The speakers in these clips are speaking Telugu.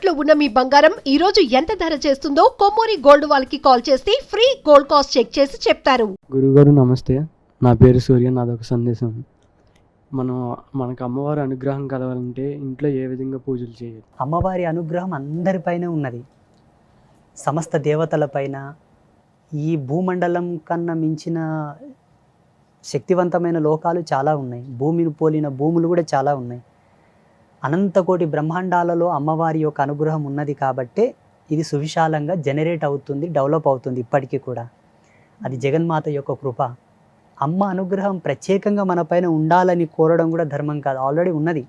తాకట్టులో ఉన్న మీ బంగారం ఈ రోజు ఎంత ధర చేస్తుందో కొమ్మూరి గోల్డ్ వాళ్ళకి కాల్ చేస్తే ఫ్రీ గోల్డ్ కాస్ట్ చెక్ చేసి చెప్తారు. గురుగారు నమస్తే, నా పేరు సూర్య. నాదొక సందేశం. మనకు అమ్మవారి అనుగ్రహం కలవాలంటే ఇంట్లో ఏ విధంగా పూజలు చేయాలి? అమ్మవారి అనుగ్రహం అందరిపైన ఉన్నది, సమస్త దేవతలపైన. ఈ భూమండలం కన్నా మించిన శక్తివంతమైన లోకాలు చాలా ఉన్నాయి, భూమిని పోలిన భూములు కూడా చాలా ఉన్నాయి. అనంతకోటి బ్రహ్మాండాలలో అమ్మవారి యొక్క అనుగ్రహం ఉన్నది కాబట్టే ఇది సువిశాలంగా జనరేట్ అవుతుంది, డెవలప్ అవుతుంది ఇప్పటికీ కూడా. అది జగన్మాత యొక్క కృప. అమ్మ అనుగ్రహం ప్రత్యేకంగా మన పైన ఉండాలని కోరడం కూడా ధర్మం కాదు, ఆల్రెడీ ఉన్నది.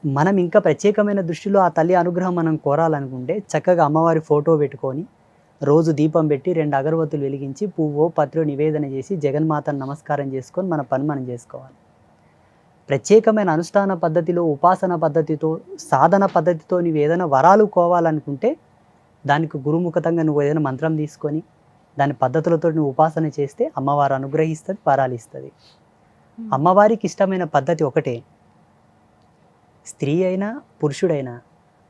మనం ఇంకా ప్రత్యేకమైన దృష్టిలో ఆ తల్లి అనుగ్రహం మనం కోరాలనుకుంటే చక్కగా అమ్మవారి ఫోటో పెట్టుకొని రోజు దీపం పెట్టి 2 అగరవత్తులు వెలిగించి పువ్వో పత్రో నివేదన చేసి జగన్మాతను నమస్కారం చేసుకొని మన పని మనం చేసుకోవాలి. ప్రత్యేకమైన అనుష్ఠాన పద్ధతిలో, ఉపాసన పద్ధతితో, సాధన పద్ధతితో నువ్వు ఏదైనా వరాలు కోవాలనుకుంటే దానికి గురుముఖతంగా నువ్వు ఏదైనా మంత్రం తీసుకొని దాని పద్ధతులతో నువ్వు ఉపాసన చేస్తే అమ్మవారు అనుగ్రహిస్తుంది, వరాలు ఇస్తుంది. అమ్మవారికి ఇష్టమైన పద్ధతి ఒకటే. స్త్రీ అయినా పురుషుడైనా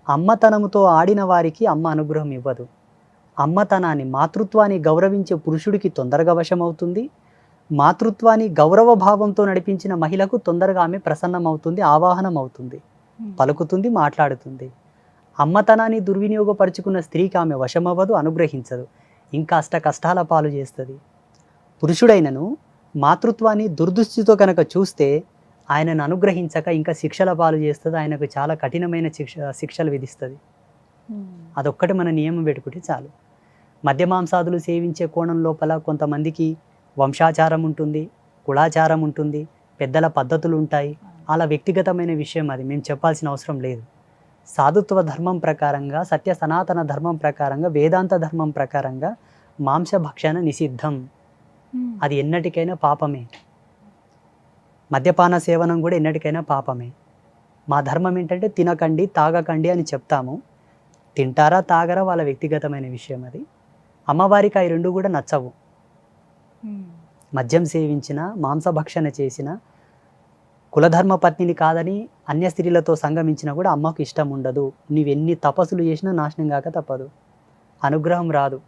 అమ్మతనముతో ఆడిన వారికి అమ్మ అనుగ్రహం ఇవ్వదు. అమ్మతనాన్ని, మాతృత్వాన్ని గౌరవించే పురుషుడికి తొందరగా వశమవుతుంది. మాతృత్వాన్ని గౌరవ భావంతో నడిపించిన మహిళకు తొందరగా ఆమె ప్రసన్నమవుతుంది, ఆవాహనం అవుతుంది, పలుకుతుంది, మాట్లాడుతుంది. అమ్మతనాన్ని దుర్వినియోగపరుచుకున్న స్త్రీకి ఆమె వశమవ్వదు, అనుగ్రహించదు, ఇంకా అష్ట కష్టాల పాలు చేస్తుంది. పురుషుడైనను మాతృత్వాన్ని దుర్దృష్టితో కనుక చూస్తే ఆయనను అనుగ్రహించక ఇంకా శిక్షల పాలు చేస్తుంది, ఆయనకు చాలా కఠినమైన శిక్షలు విధిస్తుంది. అదొక్కటి మన నియమం పెట్టుకుంటే చాలు. మద్యమాంసాదులు సేవించే కోణం లోపల కొంతమందికి వంశాచారం ఉంటుంది, కులాచారం ఉంటుంది, పెద్దల పద్ధతులు ఉంటాయి. అలా వ్యక్తిగతమైన విషయం, అది మేము చెప్పాల్సిన అవసరం లేదు. సాధుత్వ ధర్మం ప్రకారంగా, సత్య సనాతన ధర్మం ప్రకారంగా, వేదాంత ధర్మం ప్రకారంగా మాంసభక్షణ నిషిద్ధం. అది ఎన్నటికైనా పాపమే. మద్యపాన సేవనం కూడా ఎన్నటికైనా పాపమే. మా ధర్మం ఏంటంటే తినకండి, తాగకండి అని చెప్తాము. తింటారా తాగరా వాళ్ళ వ్యక్తిగతమైన విషయం అది. అమ్మవారికి అవి రెండు కూడా నచ్చవు. మద్యం సేవించిన, మాంసభక్షణ చేసిన, కులధర్మ పత్నిని కాదని అన్య స్త్రీలతో సంగమించినా కూడా అమ్మకు ఇష్టం ఉండదు. నీవెన్ని తపస్సులు చేసినా నాశనం కాక తప్పదు, అనుగ్రహం రాదు.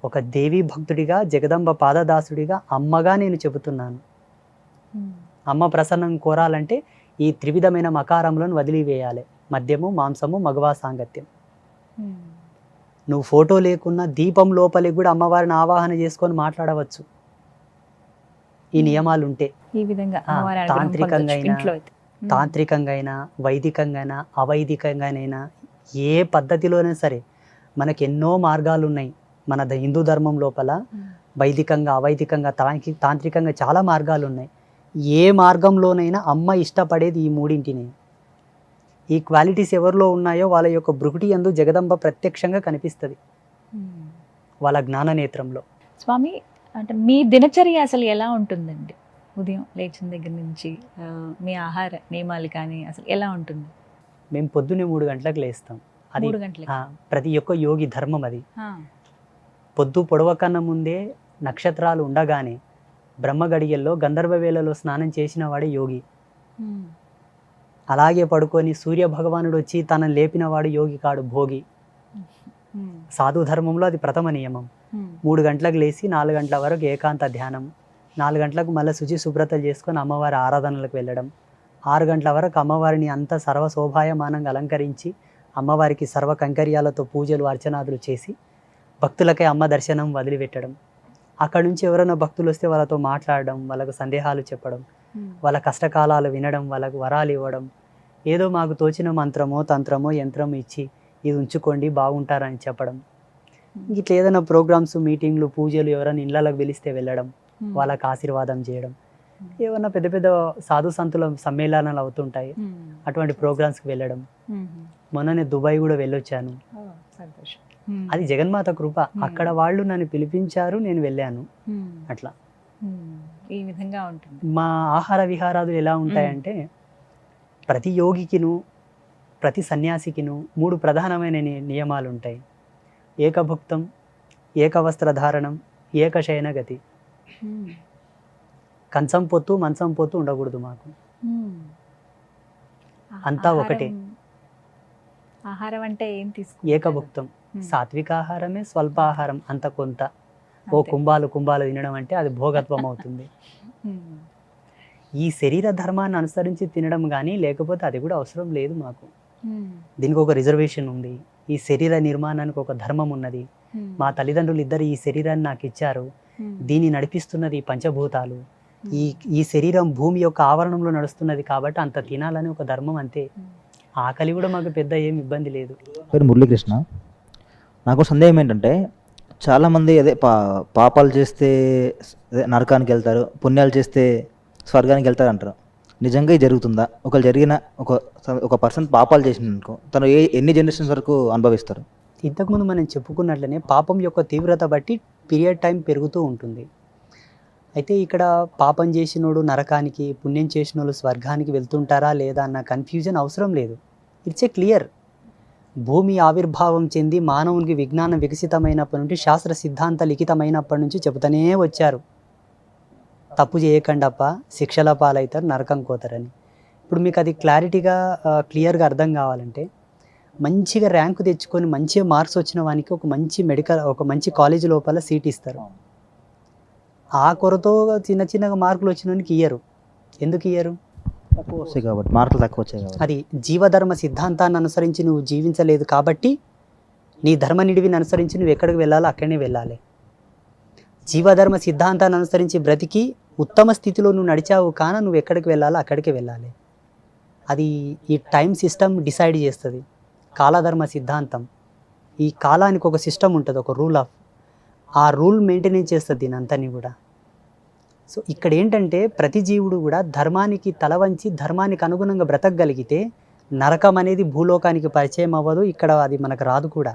ఒక దేవీ భక్తుడిగా, జగదంబ పాదదాసుడిగా, అమ్మగా నేను చెబుతున్నాను. అమ్మ ప్రసన్నం కోరాలంటే ఈ త్రివిధమైన మకారములను వదిలివేయాలి. మద్యము, మాంసము, మగవా సాంగత్యం. నువ్వు ఫోటో లేకున్నా దీపం లోపలికి కూడా అమ్మవారిని ఆవాహన చేసుకొని మాట్లాడవచ్చు, ఈ నియమాలు ఉంటే. ఈ విధంగా తాంత్రికంగా అయినా, వైదికంగా అయినా, అవైదికంగానైనా, ఏ పద్ధతిలోనే సరే మనకి ఎన్నో మార్గాలు ఉన్నాయి. మన హిందూ ధర్మం లోపల వైదికంగా, అవైదికంగా, తాంత్రికంగా చాలా మార్గాలు ఉన్నాయి. ఏ మార్గంలోనైనా అమ్మ ఇష్టపడేది ఈ మూడింటిని. ఈ క్వాలిటీస్ ఎవరిలో ఉన్నాయో వాళ్ళ యొక్క భృకుటి యందు జగదంబ ప్రత్యక్షంగా కనిపిస్తుంది, వాళ్ళ జ్ఞాన నేత్రంలో. స్వామి, అంటే మీ దినచర్య అసలు ఎలా ఉంటుందండి? ఉదయం లేచిన దగ్గర నుంచి మీ ఆహార నియమాలు కానీ అసలు ఎలా ఉంటుంది? మేము పొద్దున్నే 3 గంటలకు లేస్తాం. అది 3 గంటలకి ప్రతి ఒక్క యోగి ధర్మం అది. పొద్దు పొడవకన్నా ముందే నక్షత్రాలు ఉండగానే బ్రహ్మ గడియల్లో గంధర్వ వేళలో స్నానం చేసిన వాడే యోగి. అలాగే పడుకొని సూర్య భగవానుడు వచ్చి తనని లేపిన వాడు యోగి కాడు, భోగి. సాధు ధర్మంలో అది ప్రథమ నియమం. 3 గంటలకు లేచి 4 గంటల వరకు ఏకాంత ధ్యానం, 4 గంటలకు మళ్ళీ శుచి శుభ్రతలు చేసుకొని అమ్మవారి ఆరాధనలకు వెళ్ళడం, 6 గంటల వరకు అమ్మవారిని అంత సర్వశోభాయమానంగా అలంకరించి అమ్మవారికి సర్వ కంకర్యాలతో పూజలు అర్చనాదులు చేసి భక్తులకై అమ్మ దర్శనం వదిలిపెట్టడం. అక్కడ నుంచి ఎవరైనా భక్తులు వస్తే వాళ్ళతో మాట్లాడడం, వాళ్ళకు సందేహాలు చెప్పడం, వాళ్ళ కష్టకాలాలు వినడం, వాళ్ళకు వరాలు ఇవ్వడం, ఏదో మాకు తోచిన మంత్రమో తంత్రమో యంత్రమో ఇచ్చి ఇది ఉంచుకోండి బాగుంటారని చెప్పడం. ఇట్లా ఏదైనా ప్రోగ్రామ్స్, మీటింగ్లు, పూజలు ఎవరైనా ఇళ్ళకి పిలిస్తే వెళ్ళడం, వాళ్ళకి ఆశీర్వాదం చేయడం. ఏమన్నా పెద్ద పెద్ద సాధు సంతుల సమ్మేళనాలు అవుతుంటాయి, అటువంటి ప్రోగ్రామ్స్కి వెళ్ళడం. మొన్ననే దుబాయ్ కూడా వెళ్ళొచ్చాను. అది జగన్మాత కృప. అక్కడ వాళ్ళు నన్ను పిలిపించారు, నేను వెళ్ళాను. అట్లా ఈ విధంగా ఉంటుంది. మా ఆహార విహారాలు ఎలా ఉంటాయంటే ప్రతి యోగికిను, ప్రతి సన్యాసికిను 3 ప్రధానమైన నియమాలు ఉంటాయి. ఏకభుక్తం, ఏకవస్త్రధారణం, ఏకశయన గతి. కంచం పొత్తు, మంచం పొత్తు ఉండకూడదు మాకు, అంతా ఒకటే. ఆహారం అంటే ఏం ఏకభుక్తం, సాత్విక ఆహారమే స్వల్పాహారం, అంత కొంత. ఓ అంతే. కుంభాలు తినడం అంటే అది భోగత్వం అవుతుంది. ఈ శరీర ధర్మాన్ని అనుసరించి తినడం కానీ లేకపోతే అది కూడా అవసరం లేదు మాకు. దీనికి ఒక రిజర్వేషన్ ఉంది. ఈ శరీర నిర్మాణానికి ఒక ధర్మం ఉన్నది. మా తల్లిదండ్రులు ఇద్దరు ఈ శరీరాన్ని నాకు ఇచ్చారు. దీన్ని నడిపిస్తున్నది పంచభూతాలు. ఈ శరీరం భూమి యొక్క ఆవరణంలో నడుస్తున్నది కాబట్టి అంత తినాలని ఒక ధర్మం, అంతే. ఆకలి కూడా మాకు పెద్ద ఏం ఇబ్బంది లేదు. పేరు మురళీకృష్ణ. నాకు సందేహం ఏంటంటే, చాలామంది అదే పాపాలు చేస్తే అదే నరకానికి వెళ్తారు, పుణ్యాలు చేస్తే స్వర్గానికి వెళ్తారు అంటారు. నిజంగా ఇది జరుగుతుందా? ఒకళ్ళు జరిగిన ఒక పర్సన్ పాపాలు చేసిన అనుకో, తను ఎన్ని జనరేషన్స్ వరకు అనుభవిస్తారు? ఇంతకుముందు మనం చెప్పుకున్నట్లనే పాపం యొక్క తీవ్రత బట్టి పీరియడ్ టైం పెరుగుతూ ఉంటుంది. అయితే ఇక్కడ పాపం చేసినోడు నరకానికి, పుణ్యం చేసినోళ్ళు స్వర్గానికి వెళ్తుంటారా లేదా అన్న కన్ఫ్యూజన్ అవసరం లేదు. It's a clear. భూమి ఆవిర్భావం చెంది మానవునికి విజ్ఞానం వికసితమైనప్పటి నుండి, శాస్త్ర సిద్ధాంత లిఖితమైనప్పటి నుంచి చెబుతూనే వచ్చారు, తప్పు చేయకండప్ప శిక్షల పాలవుతారు, నరకం కోతారని. ఇప్పుడు మీకు అది క్లియర్గా అర్థం కావాలంటే, మంచిగా ర్యాంకు తెచ్చుకొని మంచిగా మార్క్స్ వచ్చిన వానికి ఒక మంచి కాలేజ్ లోపల సీట్ ఇస్తారు. ఆ కొరతో చిన్నగా మార్కులు వచ్చిన వానికి ఇయ్యరు. ఎందుకు ఇయ్యరు? తక్కువ వచ్చాయి కాబట్టి, మార్కులు తక్కువ వచ్చాయి కాబట్టి. అది జీవధర్మ సిద్ధాంతాన్ని అనుసరించి నువ్వు జీవించలేదు కాబట్టి, నీ ధర్మ నిడివిని అనుసరించి నువ్వు ఎక్కడికి వెళ్ళాలో అక్కడనే వెళ్ళాలి. జీవధర్మ సిద్ధాంతాన్ని అనుసరించి బ్రతికి ఉత్తమ స్థితిలో నువ్వు నడిచావు కాన నువ్వు ఎక్కడికి వెళ్ళాలో అక్కడికి వెళ్ళాలి. అది ఈ టైం సిస్టమ్ డిసైడ్ చేస్తుంది. కాలధర్మ సిద్ధాంతం, ఈ కాలానికి ఒక సిస్టమ్ ఉంటుంది, ఒక రూల్ ఆఫ్, ఆ రూల్ మెయింటెనెన్స్ చేస్తుంది దీని అంతని కూడా. సో ఇక్కడ ఏంటంటే ప్రతి జీవుడు కూడా ధర్మానికి తల వంచి ధర్మానికి అనుగుణంగా బ్రతకగలిగితే నరకం అనేది భూలోకానికి పరిచయం అవ్వదు. ఇక్కడ అది మనకు రాదు కూడా.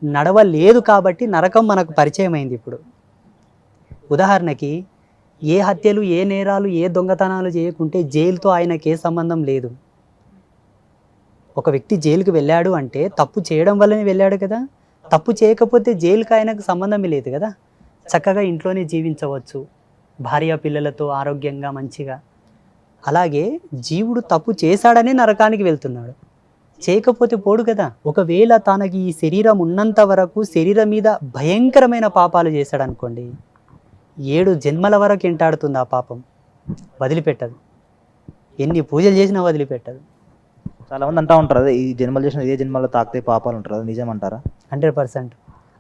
నడవలేదు కాబట్టి నరకం మనకు పరిచయం అయింది. ఇప్పుడు ఉదాహరణకి ఏ హత్యలు, ఏ నేరాలు, ఏ దొంగతనాలు చేయకుంటే జైలుతో ఆయనకి ఏ సంబంధం లేదు. ఒక వ్యక్తి జైలుకి వెళ్ళాడు అంటే తప్పు చేయడం వల్లనే వెళ్ళాడు కదా. తప్పు చేయకపోతే జైలుకి ఆయనకు సంబంధమే లేదు కదా. చక్కగా ఇంట్లోనే జీవించవచ్చు, భార్య పిల్లలతో ఆరోగ్యంగా మంచిగా. అలాగే జీవుడు తప్పు చేశాడనే నరకానికి వెళ్తున్నాడు, చేయకపోతే పోడు కదా. ఒకవేళ తనకి ఈ శరీరం ఉన్నంత వరకు శరీరం మీద భయంకరమైన పాపాలు చేశాడు అనుకోండి, 7 జన్మల వరకు ఎంటాడుతుంది ఆ పాపం, వదిలిపెట్టదు. ఎన్ని పూజలు చేసినా వదిలిపెట్టదు. చాలామంది అంటూ ఉంటారు, అదే ఈ జన్మలు చేసిన ఇదే జన్మలో తాకితే పాపాలు ఉంటారు, అది నిజం అంటారా? 100%.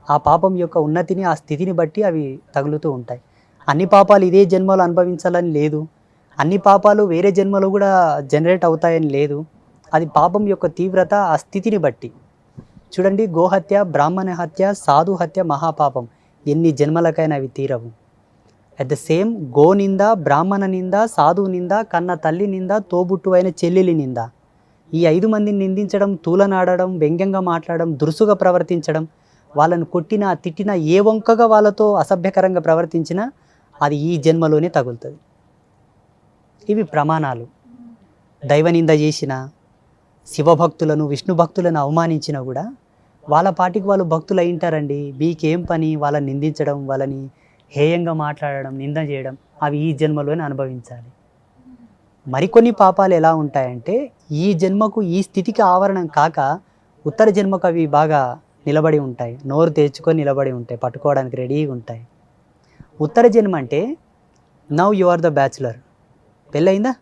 ఆ పాపం యొక్క ఉన్నతిని, ఆ స్థితిని బట్టి అవి తగులుతూ ఉంటాయి. అన్ని పాపాలు ఇదే జన్మలో అనుభవించాలని లేదు, అన్ని పాపాలు వేరే జన్మలో కూడా జనరేట్ అవుతాయని లేదు. అది పాపం యొక్క తీవ్రత, ఆ స్థితిని బట్టి. చూడండి, గోహత్య, బ్రాహ్మణ హత్య, సాధు హత్య మహాపాపం, ఎన్ని జన్మలకైనా అవి తీరవు. అట్ ద సేమ్ గో నింద, బ్రాహ్మణ నింద, సాధువు నింద, కన్న తల్లి నింద, తోబుట్టు అయిన చెల్లెలి నింద, ఈ 5 మందిని నిందించడం, తూలనాడడం, వ్యంగ్యంగా మాట్లాడడం, దురుసుగా ప్రవర్తించడం, వాళ్ళను కొట్టినా తిట్టినా, ఏ వంకగా వాళ్ళతో అసభ్యకరంగా ప్రవర్తించినా అది ఈ జన్మలోనే తగులుతుంది. ఇవి ప్రమాణాలు. దైవనింద చేసిన, శివభక్తులను, విష్ణు భక్తులను అవమానించినా కూడా వాళ్ళ పాటికి వాళ్ళు భక్తులు అయింటారండి. మీకేం పని వాళ్ళని నిందించడం, వాళ్ళని హేయంగా మాట్లాడడం, నింద చేయడం, అవి ఈ జన్మలోనే అనుభవించాలి. మరికొన్ని పాపాలు ఎలా ఉంటాయంటే, ఈ జన్మకు ఈ స్థితికి ఆవరణం కాక ఉత్తర జన్మకు అవి బాగా నిలబడి ఉంటాయి, నోరు తెచ్చుకొని నిలబడి ఉంటాయి, పట్టుకోవడానికి రెడీగా ఉంటాయి. ఉత్తర జన్మ అంటే now you are the bachelor. పెళ్ళయిందా?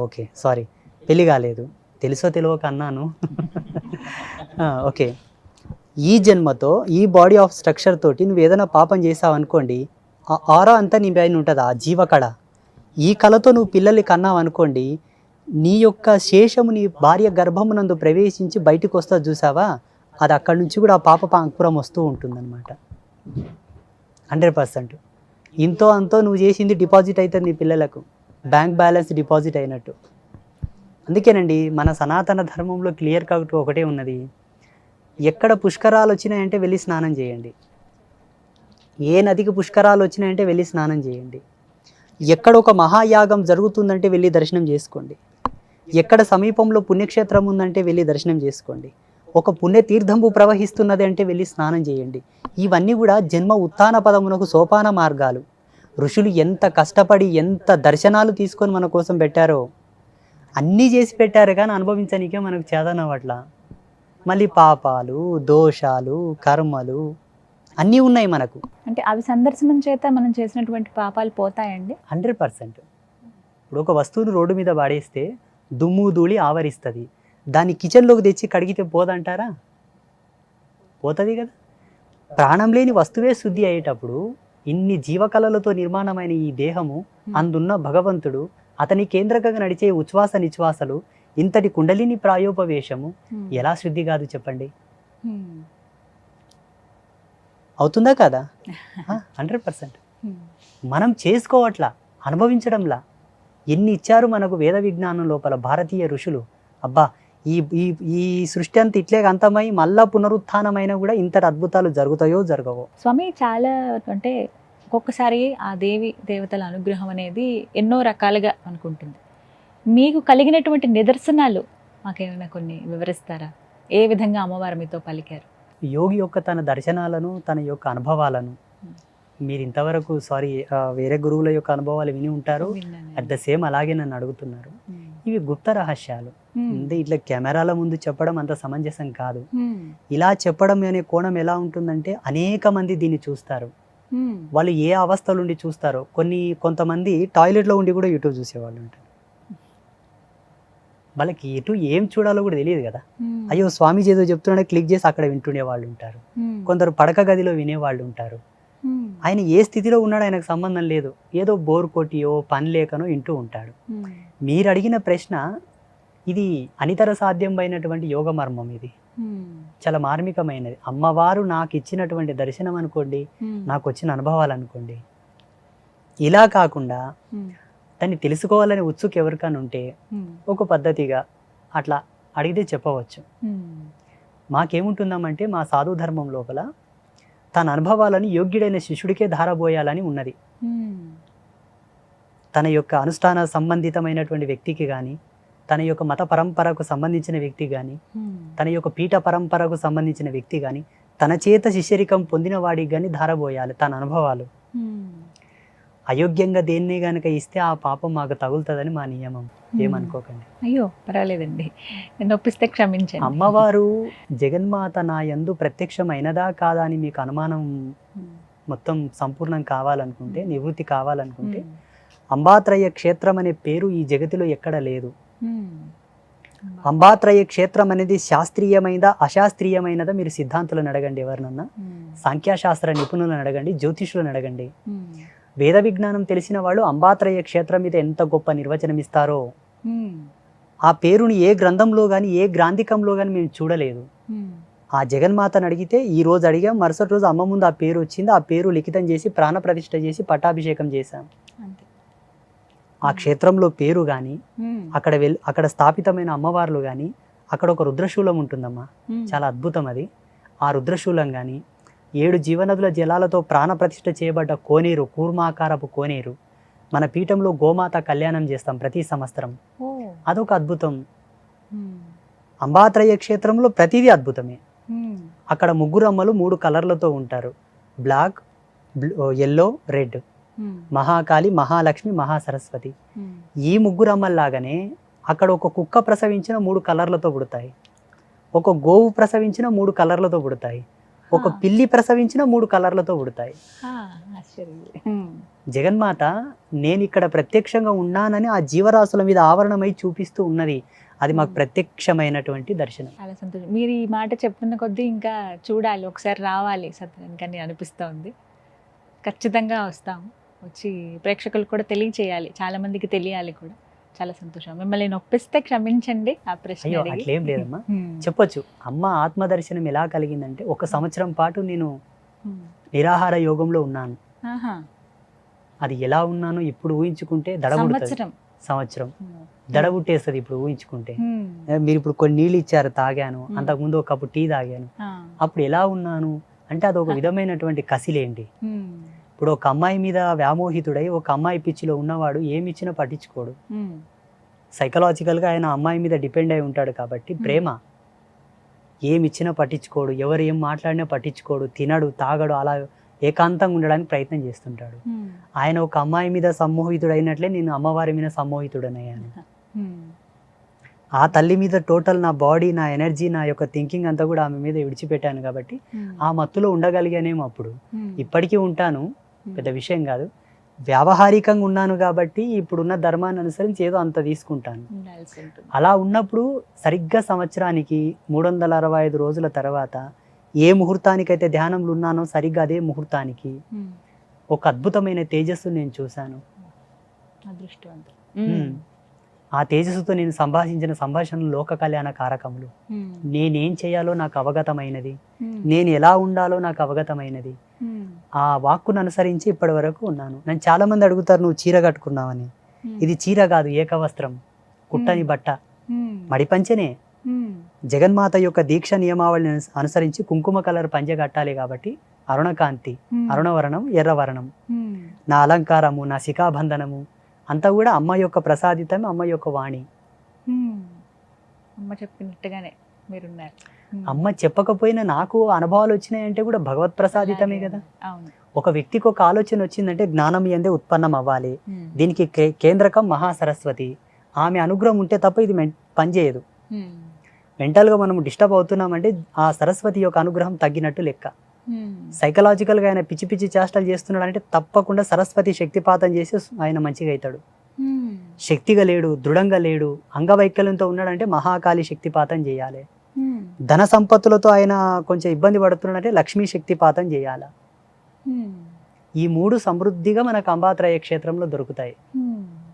ఓకే, సారీ, పెళ్ళి కాలేదు, తెలుసో తెలియక అన్నాను. ఓకే, ఈ జన్మతో ఈ బాడీ ఆఫ్ స్ట్రక్చర్ తోటి నువ్వు ఏదైనా పాపం చేసావు అనుకోండి, ఆ ఆరా అంతా నీ పైన ఉంటుంది, ఆ జీవకళ. ఈ కళతో నువ్వు పిల్లల్ని కన్నావు అనుకోండి, నీ యొక్క శేషము నీ భార్య గర్భమునందు ప్రవేశించి బయటకు వస్తా చూసావా, అది అక్కడి నుంచి కూడా ఆ పాప అంకురం వస్తూ ఉంటుందన్నమాట. 100%. ఇంతో అంతో నువ్వు చేసింది డిపాజిట్ అవుతుంది నీ పిల్లలకు, బ్యాంక్ బ్యాలెన్స్ డిపాజిట్ అయినట్టు. అందుకేనండి మన సనాతన ధర్మంలో క్లియర్ కట్ ఒకటే ఉన్నది, ఎక్కడ పుష్కరాలు వచ్చినాయంటే వెళ్ళి స్నానం చేయండి. ఏ నదికి పుష్కరాలు వచ్చినాయంటే వెళ్ళి స్నానం చేయండి. ఎక్కడ ఒక మహాయాగం జరుగుతుందంటే వెళ్ళి దర్శనం చేసుకోండి. ఎక్కడ సమీపంలో పుణ్యక్షేత్రం ఉందంటే వెళ్ళి దర్శనం చేసుకోండి. ఒక పుణ్యతీర్థంబు ప్రవహిస్తున్నది అంటే వెళ్ళి స్నానం చేయండి. ఇవన్నీ కూడా జన్మ ఉత్థాన పదమునకు సోపాన మార్గాలు. ఋషులు ఎంత కష్టపడి ఎంత దర్శనాలు తీసుకొని మన కోసం పెట్టారో, అన్నీ చేసి పెట్టారు కానీ అనుభవించడానికే మనకు చేతనవట్లా. మళ్ళీ పాపాలు, దోషాలు, కర్మలు అన్నీ ఉన్నాయి మనకు. అంటే అవి సందర్శనం చేత మనం చేసినటువంటి పాపాలు పోతాయండి? 100%. ఇప్పుడు ఒక వస్తువును రోడ్డు మీద వాడేస్తే దుమ్ము ధూళి ఆవరిస్తుంది, దాన్ని కిచెన్లోకి తెచ్చి కడిగితే పోదంటారా? పోతుంది కదా. ప్రాణం లేని వస్తువే శుద్ధి అయ్యేటప్పుడు ఇన్ని జీవకళలతో నిర్మాణమైన ఈ దేహము, అందున్న భగవంతుడు, అతని కేంద్రకంగా నడిచే ఉచ్ఛ్వాస నిశ్వాసలు, ఇంతటి కుండలిని ప్రాయోపవేశము ఎలా శుద్ధి కాదు చెప్పండి? అవుతుందా కదా? 100%. మనం చేసుకోవట్లా, అనుభవించడంలా. ఎన్ని ఇచ్చారు మనకు వేద విజ్ఞానం లోపల భారతీయ ఋషులు. అబ్బా, ఈ ఈ ఈ సృష్టి అంత ఇట్లే అంతమై మళ్ళా పునరుత్థానమైనా కూడా ఇంతటి అద్భుతాలు జరుగుతాయో జరగవో. స్వామి, చాలా అంటే ఒక్కొక్కసారి ఆ దేవి దేవతల అనుగ్రహం అనేది ఎన్నో రకాలుగా అనుకుంటుంది. మీకు కలిగినటువంటి నిదర్శనాలు మాకేమైనా కొన్ని వివరిస్తారా? ఏ విధంగా అమ్మవారు మీతో పలికారు? యోగి యొక్క తన దర్శనాలను, తన యొక్క అనుభవాలను మీరు ఇంతవరకు వేరే గురువుల యొక్క అనుభవాలు విని ఉంటారు. అట్ ద సేమ్ అలాగే నన్ను అడుగుతున్నారు. ఇవి గుప్త రహస్యాలు. అంటే ఇట్లా కెమెరాల ముందు చెప్పడం అంత సమంజసం కాదు. ఇలా చెప్పడం అనే కోణం ఎలా ఉంటుందంటే, అనేక మంది దీన్ని చూస్తారు. వాళ్ళు ఏ అవస్థలు ఉండి చూస్తారో. కొంతమంది టాయిలెట్లో ఉండి కూడా యూట్యూబ్ చూసేవాళ్ళు ఉంటారు. వాళ్ళకి ఎటు ఏం చూడాలో కూడా తెలియదు కదా. అయ్యో స్వామీజీ ఏదో చెప్తున్నాడే క్లిక్ చేసి అక్కడ వింటుండే వాళ్ళు ఉంటారు. కొందరు పడక గదిలో వినేవాళ్ళు ఉంటారు. ఆయన ఏ స్థితిలో ఉన్నాడో ఆయనకు సంబంధం లేదు, ఏదో బోర్ కొట్టియో పని లేకనో వింటూ ఉంటాడు. మీరు అడిగిన ప్రశ్న, ఇది అనితర సాధ్యమైనటువంటి యోగ మర్మం. ఇది చాలా మార్మికమైనది. అమ్మవారు నాకు ఇచ్చినటువంటి దర్శనం అనుకోండి, నాకు వచ్చిన అనుభవాలు అనుకోండి. ఇలా కాకుండా దాన్ని తెలుసుకోవాలనే ఉత్సుకు ఎవరికైనా ఉంటే ఒక పద్ధతిగా అట్లా అడిగితే చెప్పవచ్చు. మాకేముంటుందామంటే, మా సాధు ధర్మం లోపల తన అనుభవాలని యోగ్యుడైన శిష్యుడికే ధారబోయాలని ఉన్నది. తన యొక్క అనుష్ఠాన సంబంధితమైనటువంటి వ్యక్తికి కానీ, తన యొక్క మత పరంపరకు సంబంధించిన వ్యక్తి కానీ, తన యొక్క పీఠ పరంపరకు సంబంధించిన వ్యక్తి కానీ, తన చేత శిష్యరికం పొందిన వాడికి కానీ ధారబోయాలి తన అనుభవాలు. అయోగ్యంగా దేన్ని గనక ఇస్తే ఆ పాపం మాకు తగులుతుందని మా నియమం. ఏమనుకోకండి. అయ్యో పర్వాలేదండి, నొప్పిస్తే క్షమించండి. అమ్మవారు జగన్మాత నా యందు ప్రత్యక్షమైనదా కాదా అని మీకు అనుమానం మొత్తం సంపూర్ణం కావాలనుకుంటే, నివృత్తి కావాలనుకుంటే, అంబాత్రయ క్షేత్రం అనే పేరు ఈ జగతిలో ఎక్కడ లేదు. అంబాత్రయ క్షేత్రం అనేది శాస్త్రీయమైనదా అశాస్త్రీయమైనదా మీరు సిద్ధాంతులను అడగండి, ఎవరినన్నా సాంఖ్యశాస్త్ర నిపుణులను అడగండి, జ్యోతిషులను అడగండి. వేద విజ్ఞానం తెలిసిన వాళ్ళు అంబాత్రయ క్షేత్రం మీద ఎంత గొప్ప నిర్వచనం ఇస్తారో. ఆ పేరుని ఏ గ్రంథంలో కానీ ఏ గ్రాంధికంలో కానీ మేము చూడలేదు. ఆ జగన్మాతను అడిగితే, ఈ రోజు అడిగాం, మరుసటి రోజు అమ్మ ముందు ఆ పేరు వచ్చింది. ఆ పేరు లిఖితం చేసి ప్రాణప్రతిష్ఠ చేసి పట్టాభిషేకం చేశాం. ఆ క్షేత్రంలో పేరు కానీ, అక్కడ స్థాపితమైన అమ్మవార్లు కానీ, అక్కడ ఒక రుద్రశూలం ఉంటుందమ్మా, చాలా అద్భుతం అది. ఆ రుద్రశూలం కానీ, 7 జీవనదుల జలాలతో ప్రాణప్రతిష్ఠ చేయబడ్డ కోనేరు, కూర్మాకారపు కోనేరు, మన పీఠంలో గోమాత కళ్యాణం చేస్తాం ప్రతి సంవత్సరం. అదొక అద్భుతం. అంబాత్రయ క్షేత్రంలో ప్రతిదీ అద్భుతమే. అక్కడ 3 అమ్మలు 3 కలర్లతో ఉంటారు, black, yellow, red. Mahakali, Mahalakshmi, Mahasaraswati. ఈ 3 అమ్మల్లాగానే అక్కడ ఒక కుక్క ప్రసవించిన 3 కలర్లతో పుడతాయి, ఒక గోవు ప్రసవించిన 3 కలర్లతో పుడతాయి, ఒక పిల్లి ప్రసవించిన 3 కలర్లతో పుడతాయి. జగన్మాత నేను ఇక్కడ ప్రత్యక్షంగా ఉన్నానని ఆ జీవరాశుల మీద ఆవరణమై చూపిస్తూ ఉన్నది. అది మాకు ప్రత్యక్షమైనటువంటి దర్శనం. చాలా సంతోషం. మీరు ఈ మాట చెప్తున్న కొద్దీ ఇంకా చూడాలి, ఒకసారి రావాలి సత్యానికి అనిపిస్తోంది. ఖచ్చితంగా వస్తాము, వచ్చి ప్రేక్షకులు కూడా తెలియచేయాలి, చాలా మందికి తెలియాలి కూడా. చాలా సంతోషం. మిమ్మల్ని నొప్పిస్తే క్షమించండి ఆ ప్రశ్న. అయ్యో అట్లేం లేదమ్మా, చెప్పొచ్చు. అమ్మ ఆత్మదర్శనం ఎలా కలిగిందంటే, 1 సంవత్సరం పాటు నేను నిరాహార యోగంలో ఉన్నాను. అది ఎలా ఉన్నానో ఇప్పుడు ఊహించుకుంటే సంవత్సరం దడబుట్టేస్తుంది ఇప్పుడు ఊహించుకుంటే. మీరు ఇప్పుడు కొన్ని నీళ్ళు ఇచ్చారు, తాగాను. అంతకుముందు ఒక కప్పు టీ తాగాను. అప్పుడు ఎలా ఉన్నాను అంటే, అది ఒక విధమైనటువంటి కసిలేంటి. ఇప్పుడు ఒక అమ్మాయి మీద వ్యామోహితుడై ఒక అమ్మాయి పిచ్చిలో ఉన్నవాడు ఏమిచ్చినా పట్టించుకోడు. సైకలాజికల్గా ఆయన అమ్మాయి మీద డిపెండ్ అయి ఉంటాడు కాబట్టి, ప్రేమ ఏమిచ్చినా పట్టించుకోడు, ఎవరు ఏం మాట్లాడినా పట్టించుకోడు, తినడు, తాగడు, అలా ఏకాంతంగా ఉండడానికి ప్రయత్నం చేస్తుంటాడు. ఆయన ఒక అమ్మాయి మీద సమ్మోహితుడు అయినట్లే నేను అమ్మవారి మీద సమ్మోహితుడనయ్యాను. ఆ తల్లి మీద టోటల్ నా బాడీ, నా ఎనర్జీ, నా యొక్క థింకింగ్ అంతా కూడా ఆమె మీద విడిచిపెట్టాను కాబట్టి ఆ మత్తులో ఉండగలిగానేమో అప్పుడు. ఇప్పటికీ ఉంటాను, పెద్ద విషయం కాదు. వ్యావహారికంగా ఉన్నాను కాబట్టి ఇప్పుడున్న ధర్మాన్ని అనుసరించి ఏదో అంత తీసుకుంటాను. ఉండాల్సి ఉంటుంది. అలా ఉన్నప్పుడు సరిగ్గా సంవత్సరానికి 365 రోజుల తర్వాత ఏ ముహూర్తానికైతే ధ్యానంలో ఉన్నానో సరిగ్గా అదే ముహూర్తానికి ఒక అద్భుతమైన తేజస్సు నేను చూశాను. అదృష్టవంతులు. ఆ తేజస్సుతో నేను సంభాషించిన సంభాషణలు లోక కళ్యాణ కారకములు. నేనేం చేయాలో నాకు అవగతమైనది, నేను ఎలా ఉండాలో నాకు అవగతమైనది. ఆ వాక్కును అనుసరించి ఇప్పటి వరకు ఉన్నాను. నన్ను చాలా మంది అడుగుతారు, నువ్వు చీర కట్టుకున్నావని. ఇది చీర కాదు, ఏకవస్త్రం, కుట్టని బట్ట, మడిపంచనే. జగన్మాత యొక్క దీక్ష నియమావళిని అనుసరించి కుంకుమ కలర్ పంచె కట్టాలి కాబట్టి అరుణకాంతి, అరుణవర్ణం, ఎర్రవర్ణం. నా అలంకారము, నా శిఖాబంధనము అంతా కూడా అమ్మ యొక్క ప్రసాదితం, అమ్మ యొక్క వాణి. అమ్మ చెప్పినట్టుగానే మీరున్నారు. అమ్మ చెప్పకపోయినా నాకు అనుభవాలు వచ్చినాయంటే కూడా భగవత్ ప్రసాదితమే కదా. అవును. ఒక వ్యక్తికి ఒక ఆలోచన వచ్చిందంటే జ్ఞానం ఎందే ఉత్పన్నం అవ్వాలి. దీనికి కేంద్రకం మహాసరస్వతి. ఆమె అనుగ్రహం ఉంటే తప్ప ఇది పనిచేయదు. మెంటల్గా మనం డిస్టర్బ్ అవుతున్నామంటే ఆ సరస్వతి యొక్క అనుగ్రహం తగ్గినట్టు లెక్క. సైకలాజికల్గా ఆయన పిచ్చి పిచ్చి చేష్టలు చేస్తున్నాడు అంటే తప్పకుండా సరస్వతి శక్తిపాతం చేసి ఆయన మంచిగా అవుతాడు. శక్తిగా లేడు, దృఢంగా లేడు, అంగవైకల్యంతో ఉన్నాడంటే మహాకాళి శక్తిపాతం చేయాలి. ధన సంపత్తులతో ఆయన కొంచెం ఇబ్బంది పడుతున్నాడంటే లక్ష్మీ శక్తిపాతం చేయాలి. ఈ 3 సమృద్ధిగా మనకు అంబాత్రయ క్షేత్రంలో దొరుకుతాయి.